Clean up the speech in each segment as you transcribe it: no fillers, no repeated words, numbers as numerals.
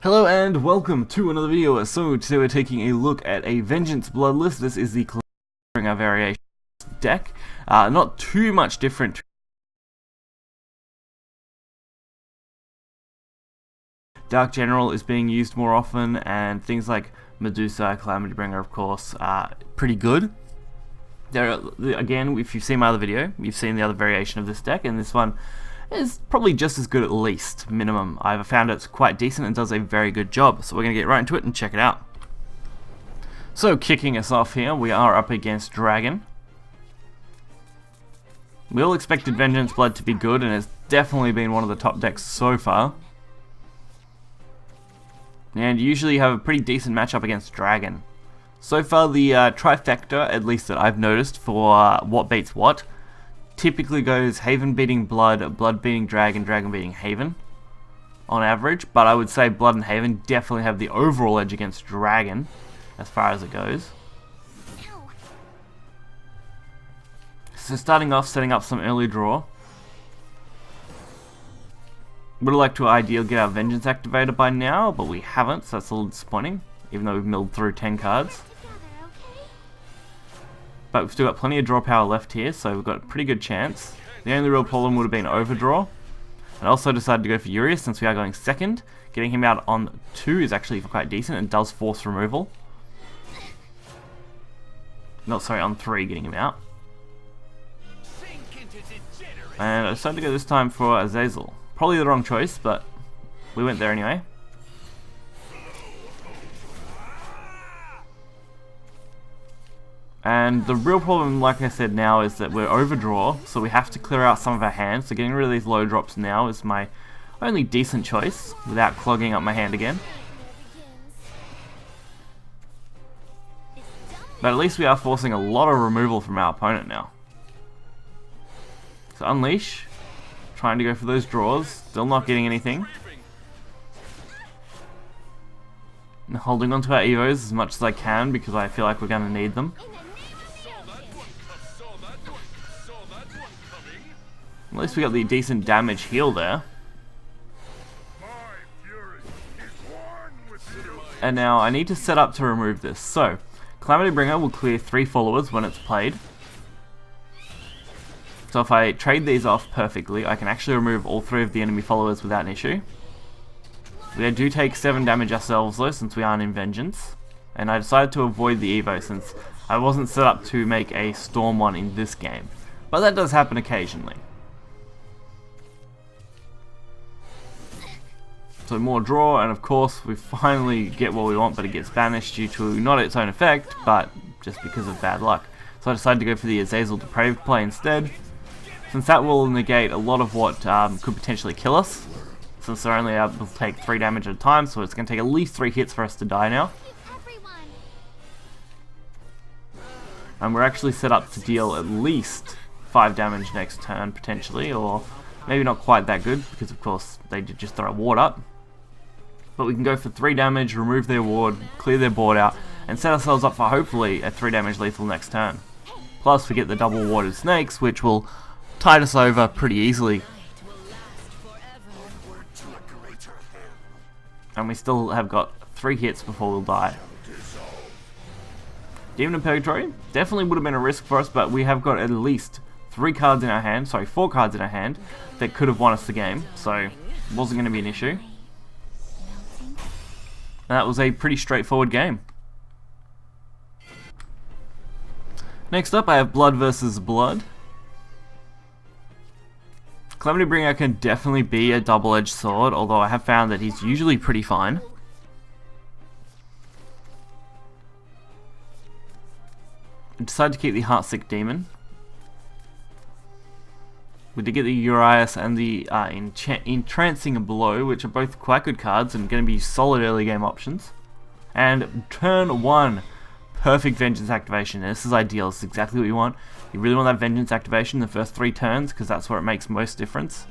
Hello and welcome to another video. So today we're taking a look at a Vengeance Bloodless. This is the Calamity variation deck. Not too much different. Dark General is being used more often, and things like Medusa, Calamity Bringer, of course, are pretty good. Again, if you've seen my other video, you've seen the other variation of this deck, and this one is probably just as good at least, minimum. I've found it's quite decent and does a very good job, so we're going to get right into it and check it out. So, kicking us off here, we are up against Dragon. We all expected Vengeance Blood to be good, and it's definitely been one of the top decks so far. And usually you have a pretty decent matchup against Dragon. So far, the trifecta, at least that I've noticed, for what beats what, typically goes Haven beating Blood, Blood beating Dragon, Dragon beating Haven, on average. But I would say Blood and Haven definitely have the overall edge against Dragon, as far as it goes. So starting off, setting up some early draw. Would have liked to ideally get our Vengeance activated by now, but we haven't, so that's a little disappointing, even though we've milled through 10 cards. But we've still got plenty of draw power left here, so we've got a pretty good chance. The only real problem would have been overdraw. I also decided to go for Urius since we are going second. Getting him out on 2 is actually quite decent and does force removal. No, sorry, on 3 getting him out. And I decided to go this time for Azazel. Probably the wrong choice, but we went there anyway. And the real problem, like I said now, is that we're overdraw, so we have to clear out some of our hands. So getting rid of these low drops now is my only decent choice, without clogging up my hand again. But at least we are forcing a lot of removal from our opponent now. So Unleash, trying to go for those draws, still not getting anything. And holding on to our Evos as much as I can because I feel like we're going to need them. At least we got the decent damage heal there. And now I need to set up to remove this. So, Calamity Bringer will clear 3 followers when it's played. So if I trade these off perfectly, I can actually remove all 3 of the enemy followers without an issue. We do take 7 damage ourselves though, since we aren't in Vengeance. And I decided to avoid the Evo since I wasn't set up to make a Storm one in this game. But that does happen occasionally. So more draw, and of course we finally get what we want, but it gets banished due to not its own effect, but just because of bad luck. So I decided to go for the Azazel Depraved play instead, since that will negate a lot of what could potentially kill us, since they're only able to take 3 damage at a time, so it's going to take at least 3 hits for us to die now. And we're actually set up to deal at least 5 damage next turn, potentially, or maybe not quite that good, because of course they did just throw a ward up. But we can go for 3 damage, remove their ward, clear their board out, and set ourselves up for hopefully a 3 damage lethal next turn. Plus we get the double warded snakes, which will tide us over pretty easily. And we still have got 3 hits before we'll die. Demon of Purgatory definitely would have been a risk for us, but we have got at least 4 cards in our hand that could have won us the game, so it wasn't going to be an issue. And that was a pretty straightforward game. Next up I have Blood versus Blood. Calamity Bringer can definitely be a double-edged sword, although I have found that he's usually pretty fine. I decided to keep the Heartsick Demon. We did get the Urias and the Entrancing Blow, which are both quite good cards and going to be solid early game options. And turn 1, perfect Vengeance activation. This is ideal, this is exactly what you want. You really want that Vengeance activation in the first 3 turns, because that's where it makes most difference.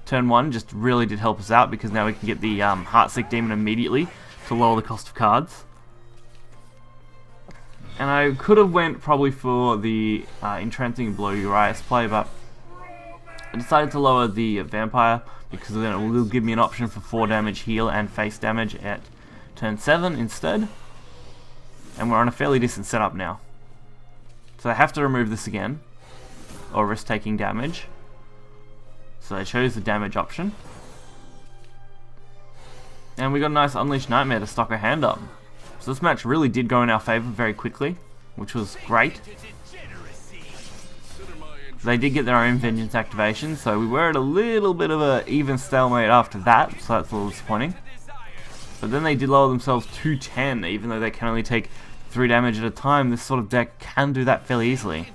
Turn 1 just really did help us out, because now we can get the Heartsick Demon immediately to lower the cost of cards. And I could have went probably for the Entrancing Blow Urias play, but I decided to lower the Vampire because then it will give me an option for 4 damage heal and face damage at turn 7 instead. And we're on a fairly decent setup now. So I have to remove this again, or risk taking damage. So I chose the damage option. And we got a nice Unleashed Nightmare to stock our hand up. So this match really did go in our favour very quickly, which was great. They did get their own Vengeance activation, so we were at a little bit of an even stalemate after that, so that's a little disappointing. But then they did lower themselves to 10, even though they can only take 3 damage at a time. This sort of deck can do that fairly easily.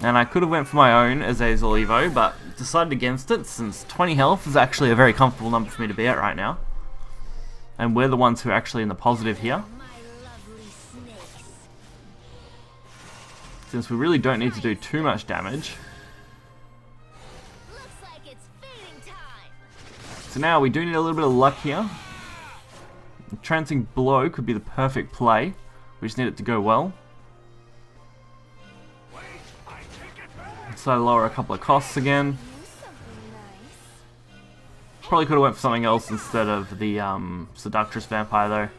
And I could have went for my own Azazel Evo, but decided against it, since 20 health is actually a very comfortable number for me to be at right now. And we're the ones who are actually in the positive here, since we really don't need to do too much damage. So now we do need a little bit of luck here. Trancing Blow could be the perfect play. We just need it to go well. So lower a couple of costs again. Probably could have went for something else instead of the Seductress Vampire though.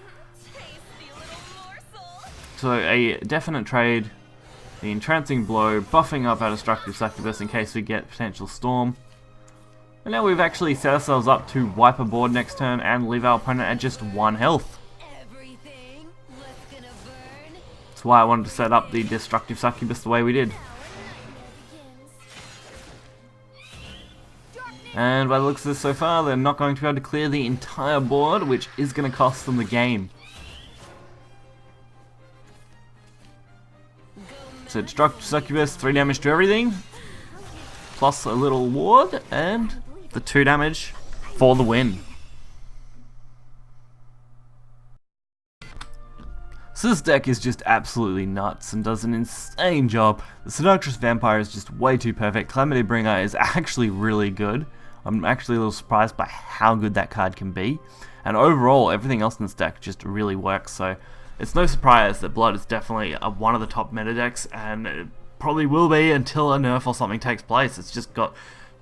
So a definite trade. The Entrancing Blow, buffing up our Destructive Succubus in case we get Potential Storm. And now we've actually set ourselves up to wipe a board next turn and leave our opponent at just 1 health. That's why I wanted to set up the Destructive Succubus the way we did. And by the looks of this so far, they're not going to be able to clear the entire board, which is going to cost them the game. So Destructive Succubus, 3 damage to everything, plus a little ward, and the 2 damage for the win. So this deck is just absolutely nuts and does an insane job. The Seductress Vampire is just way too perfect. Calamity Bringer is actually really good. I'm actually a little surprised by how good that card can be. And overall, everything else in this deck just really works, so it's no surprise that Blood is definitely one of the top meta decks, and it probably will be until a nerf or something takes place. It's just got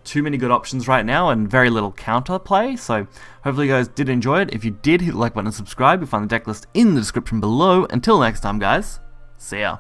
too many good options right now and very little counter play, so hopefully you guys did enjoy it. If you did, hit the like button and subscribe. You'll find the deck list in the description below. Until next time guys, see ya.